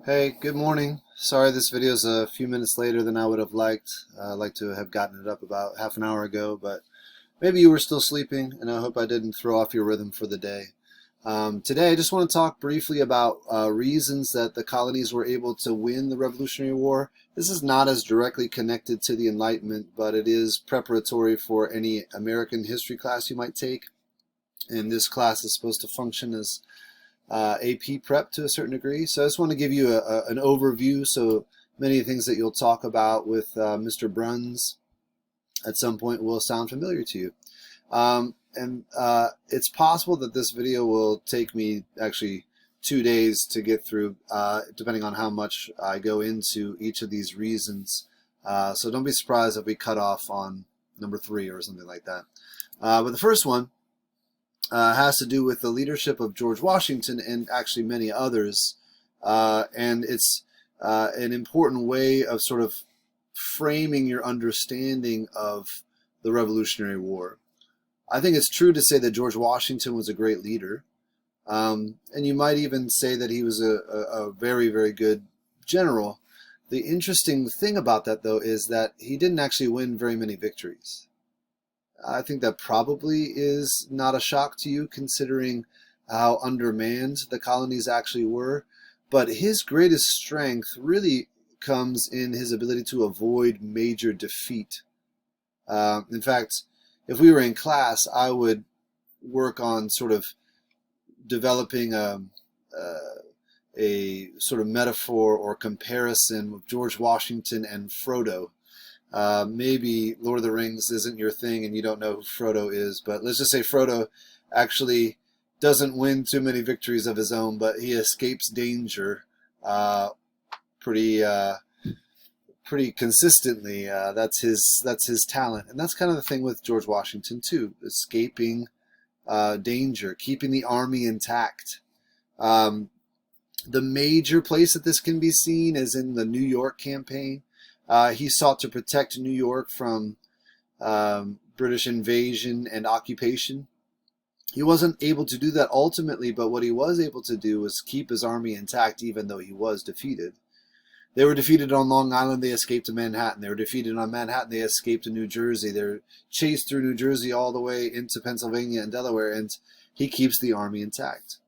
Hey, good morning. Sorry this video is a few minutes later than I would have liked. I'd like to have gotten it up about half an hour ago, but maybe you were still sleeping, and I hope I didn't throw off your rhythm for the day. Today, I just want to talk briefly about reasons that the colonies were able to win the Revolutionary War. This is not as directly connected to the Enlightenment, but it is preparatory for any American history class you might take. And this class is supposed to function as AP prep to a certain degree. So I just want to give you an overview. So many things that you'll talk about with Mr. Bruns at some point will sound familiar to you. And it's possible that this video will take me actually 2 days to get through, depending on how much I go into each of these reasons. So don't be surprised if we cut off on number 3 or something like that. But the first one has to do with the leadership of George Washington and actually many others. And it's an important way of sort of framing your understanding of the Revolutionary War. I think it's true to say that George Washington was a great leader. And you might even say that he was a very, very good general. The interesting thing about that, though, is that he didn't actually win very many victories. I think that probably is not a shock to you, considering how undermanned the colonies actually were. But his greatest strength really comes in his ability to avoid major defeat. In fact, if we were in class, I would work on sort of developing a sort of metaphor or comparison with George Washington and Frodo. Maybe Lord of the Rings isn't your thing and you don't know who Frodo is, but let's just say Frodo actually doesn't win too many victories of his own, but he escapes danger pretty consistently. That's his talent, and that's kind of the thing with George Washington too: escaping danger, keeping the army intact. The major place that this can be seen is in the New York campaign. He sought to protect New York from British invasion and occupation. He wasn't able to do that ultimately, but what he was able to do was keep his army intact even though he was defeated. They were defeated on Long Island, they escaped to Manhattan. They were defeated on Manhattan, they escaped to New Jersey. They're chased through New Jersey all the way into Pennsylvania and Delaware, and he keeps the army intact.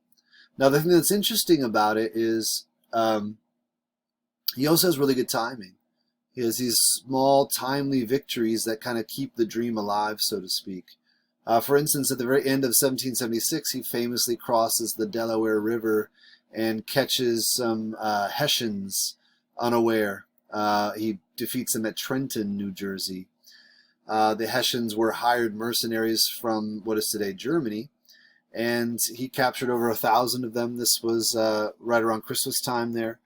Now, the thing that's interesting about it is he also has really good timing. He has these small, timely victories that kind of keep the dream alive, so to speak. For instance, at the very end of 1776, he famously crosses the Delaware River and catches some Hessians unaware. He defeats them at Trenton, New Jersey. The Hessians were hired mercenaries from what is today Germany, and he captured over 1,000 of them. This was right around Christmas time there.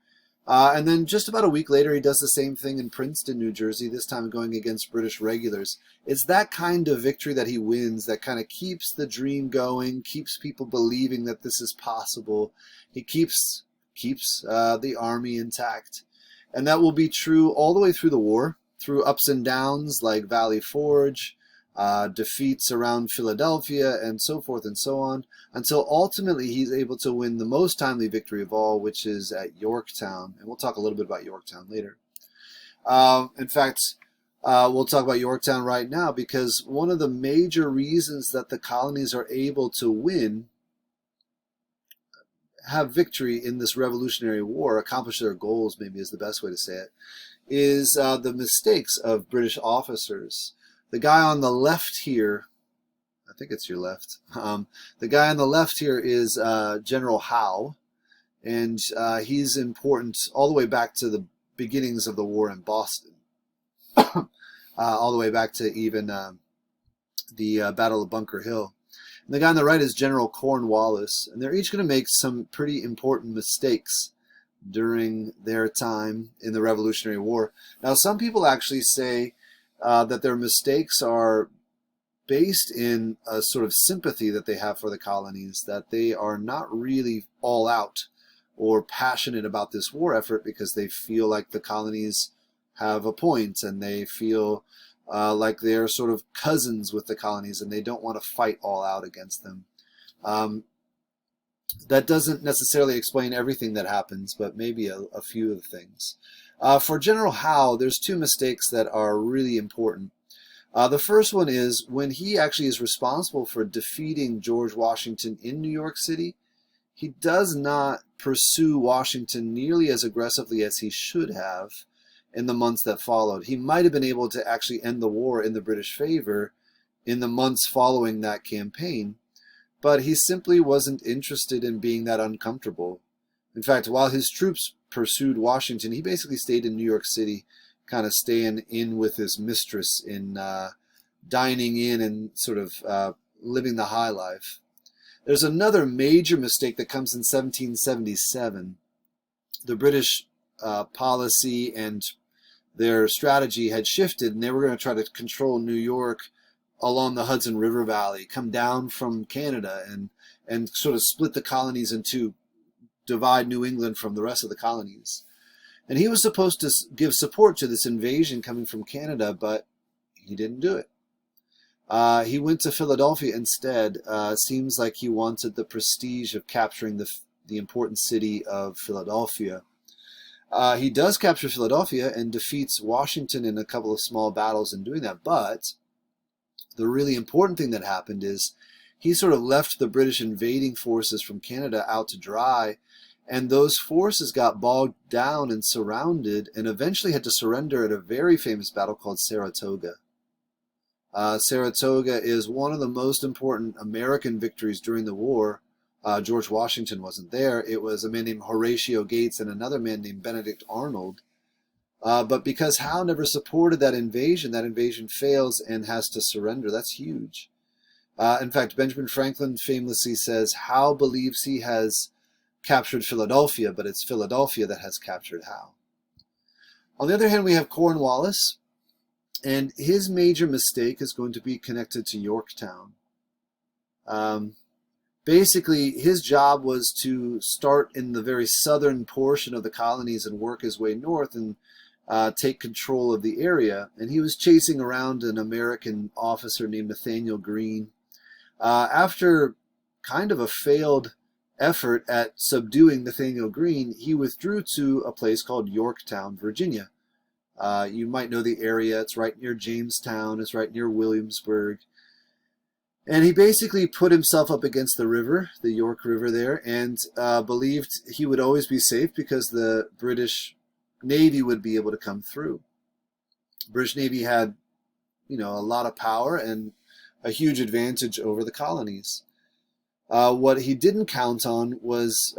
And then just about a week later, he does the same thing in Princeton, New Jersey, this time going against British regulars. It's that kind of victory that he wins that kind of keeps the dream going, keeps people believing that this is possible. He keeps the army intact. And that will be true all the way through the war, through ups and downs like Valley Forge, defeats around Philadelphia, and so forth and so on, until ultimately he's able to win the most timely victory of all, which is at Yorktown. And we'll talk a little bit about Yorktown later. In fact, we'll talk about Yorktown right now, because one of the major reasons that the colonies are able to win, have victory in this Revolutionary War, accomplish their goals, maybe is the best way to say it, is the mistakes of British officers. The guy on the left here, I think it's your left, the guy on the left here is General Howe, and he's important all the way back to the beginnings of the war in Boston, all the way back to even the Battle of Bunker Hill. And the guy on the right is General Cornwallis, and they're each going to make some pretty important mistakes during their time in the Revolutionary War. Now, some people actually say that their mistakes are based in a sort of sympathy that they have for the colonies, that they are not really all out or passionate about this war effort because they feel like the colonies have a point, and they feel like they're sort of cousins with the colonies and they don't want to fight all out against them. That doesn't necessarily explain everything that happens, but maybe a few of the things. For General Howe, there's two mistakes that are really important. The first one is when he actually is responsible for defeating George Washington in New York City, he does not pursue Washington nearly as aggressively as he should have in the months that followed. He might have been able to actually end the war in the British favor in the months following that campaign, but he simply wasn't interested in being that uncomfortable. In fact, while his troops pursued Washington, he basically stayed in New York City, kind of staying in with his mistress in dining in and sort of living the high life. There's another major mistake that comes in 1777. The British policy and their strategy had shifted, and they were going to try to control New York along the Hudson River Valley, come down from Canada and sort of split the colonies in two, divide New England from the rest of the colonies. And he was supposed to give support to this invasion coming from Canada, but he didn't do it. He went to Philadelphia instead. Seems like he wanted the prestige of capturing the important city of Philadelphia. He does capture Philadelphia and defeats Washington in a couple of small battles in doing that, but the really important thing that happened is he sort of left the British invading forces from Canada out to dry, and those forces got bogged down and surrounded and eventually had to surrender at a very famous battle called Saratoga. Saratoga is one of the most important American victories during the war. George Washington wasn't there. It was a man named Horatio Gates and another man named Benedict Arnold. But because Howe never supported that invasion fails and has to surrender. That's huge. In fact, Benjamin Franklin famously says, Howe believes he has captured Philadelphia, but it's Philadelphia that has captured Howe. On the other hand, we have Cornwallis, and his major mistake is going to be connected to Yorktown. Basically, his job was to start in the very southern portion of the colonies and work his way north and take control of the area. And he was chasing around an American officer named Nathaniel Greene. After kind of a failed effort at subduing Nathaniel Greene, he withdrew to a place called Yorktown, Virginia. You might know the area. It's right near Jamestown. It's right near Williamsburg. And he basically put himself up against the river, the York River there, and believed he would always be safe because the British Navy would be able to come through. The British Navy had, a lot of power and a huge advantage over the colonies. What he didn't count on was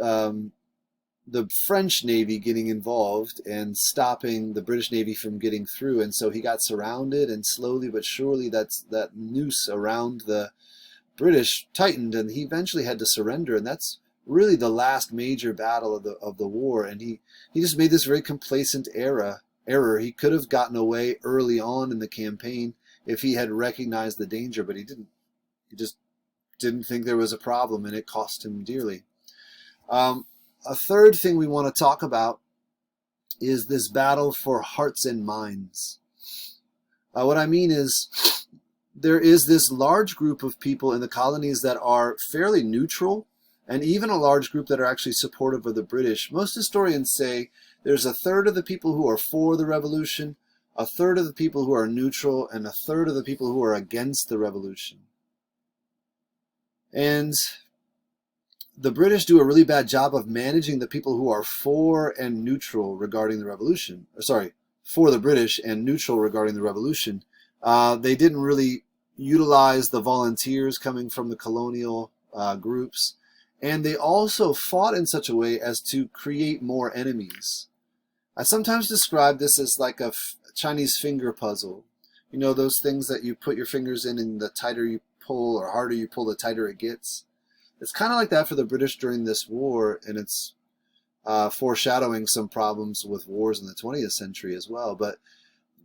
the French Navy getting involved and stopping the British Navy from getting through. And so he got surrounded, and slowly but surely that noose around the British tightened, and he eventually had to surrender. And that's really the last major battle of the war. And he just made this very complacent error. He could have gotten away early on in the campaign if he had recognized the danger, but he didn't. He just didn't think there was a problem, and it cost him dearly. A third thing we want to talk about is this battle for hearts and minds. What I mean is there is this large group of people in the colonies that are fairly neutral, and even a large group that are actually supportive of the British. Most historians say there's a third of the people who are for the revolution, a third of the people who are neutral, and a third of the people who are against the revolution. And the British do a really bad job of managing the people who are for and neutral regarding the revolution. For the British and neutral regarding the revolution. They didn't really utilize the volunteers coming from the colonial groups. And they also fought in such a way as to create more enemies. I sometimes describe this as like a Chinese finger puzzle. You know, those things that you put your fingers in, and the tighter you pull or harder you pull, the tighter it gets. It's kind of like that for the British during this war, and it's foreshadowing some problems with wars in the 20th century as well. But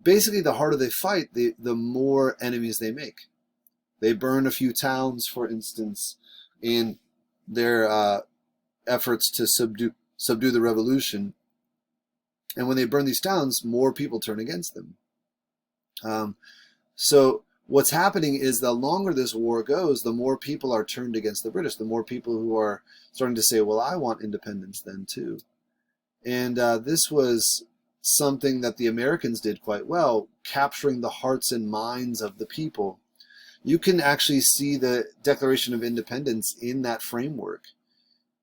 basically, the harder they fight, the more enemies they make. They burn a few towns, for instance, in their efforts to subdue the revolution. And when they burn these towns, more people turn against them. So what's happening is the longer this war goes, the more people are turned against the British, the more people who are starting to say, well, I want independence then too. And this was something that the Americans did quite well, capturing the hearts and minds of the people. You can actually see the Declaration of Independence in that framework.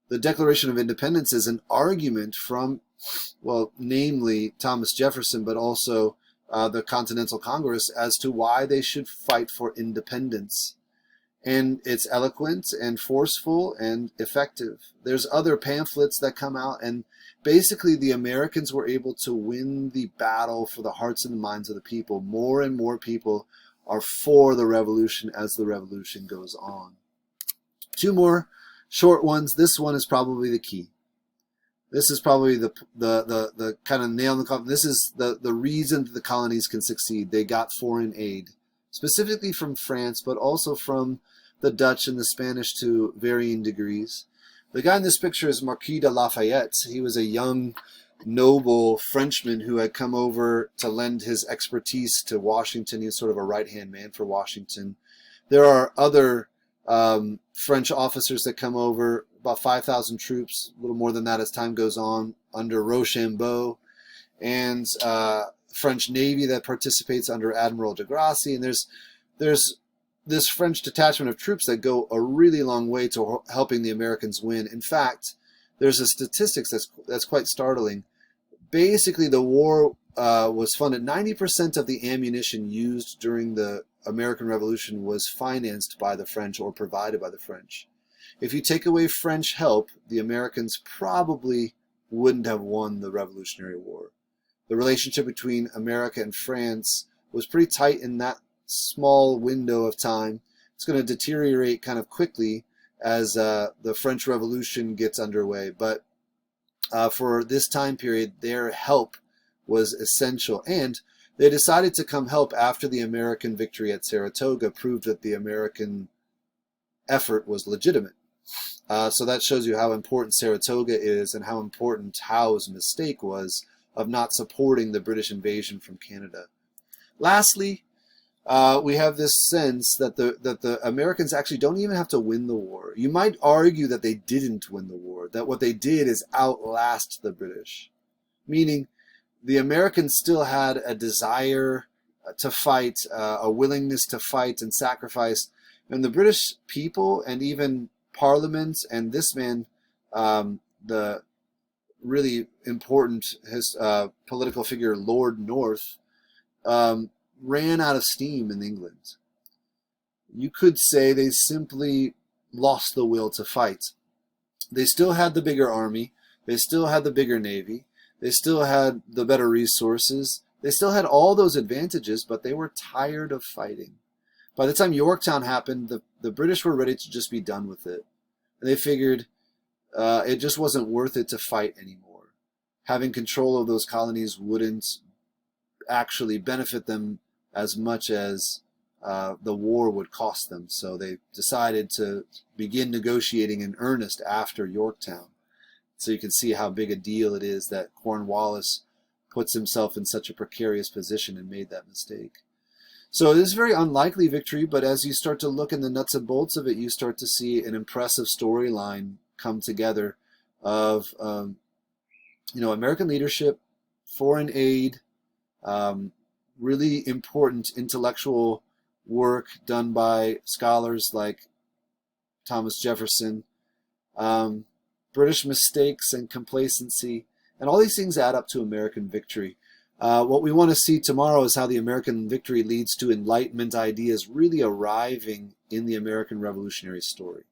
The Declaration of Independence is an argument from, well, namely Thomas Jefferson, but also the Continental Congress as to why they should fight for independence. And it's eloquent and forceful and effective. There's other pamphlets that come out, and basically the Americans were able to win the battle for the hearts and the minds of the people. More and more people are for the revolution as the revolution goes on. Two more short ones. This one is probably the key. This is probably the kind of nail in the coffin. This is the reason that the colonies can succeed. They got foreign aid, specifically from France, but also from the Dutch and the Spanish to varying degrees. The guy in this picture is Marquis de Lafayette. He was a young, noble Frenchman who had come over to lend his expertise to Washington. He was sort of a right-hand man for Washington. There are other French officers that come over, about 5,000 troops, a little more than that as time goes on, under Rochambeau, and French Navy that participates under Admiral de Grasse. And there's this French detachment of troops that go a really long way to helping the Americans win. In fact, there's a statistics that's quite startling. Basically, the war was funded. 90% of the ammunition used during the American Revolution was financed by the French or provided by the French. If you take away French help, the Americans probably wouldn't have won the Revolutionary War. The relationship between America and France was pretty tight in that small window of time. It's going to deteriorate kind of quickly as the French Revolution gets underway. But for this time period, their help was essential. And they decided to come help after the American victory at Saratoga proved that the American effort was legitimate. So that shows you how important Saratoga is and how important Howe's mistake was of not supporting the British invasion from Canada. Lastly, we have this sense that the Americans actually don't even have to win the war. You might argue that they didn't win the war, that what they did is outlast the British, meaning the Americans still had a desire to fight, a willingness to fight and sacrifice, and the British people and even Parliament and this man, the really important political figure, Lord North, ran out of steam in England. You could say they simply lost the will to fight. They still had the bigger army. They still had the bigger navy. They still had the better resources. They still had all those advantages, but they were tired of fighting. By the time Yorktown happened, the British were ready to just be done with it. And they figured it just wasn't worth it to fight anymore. Having control of those colonies wouldn't actually benefit them as much as the war would cost them. So they decided to begin negotiating in earnest after Yorktown. So you can see how big a deal it is that Cornwallis puts himself in such a precarious position and made that mistake. So it is a very unlikely victory, but as you start to look in the nuts and bolts of it, you start to see an impressive storyline come together of American leadership, foreign aid, really important intellectual work done by scholars like Thomas Jefferson, British mistakes and complacency, and all these things add up to American victory. What we want to see tomorrow is how the American victory leads to Enlightenment ideas really arriving in the American revolutionary story.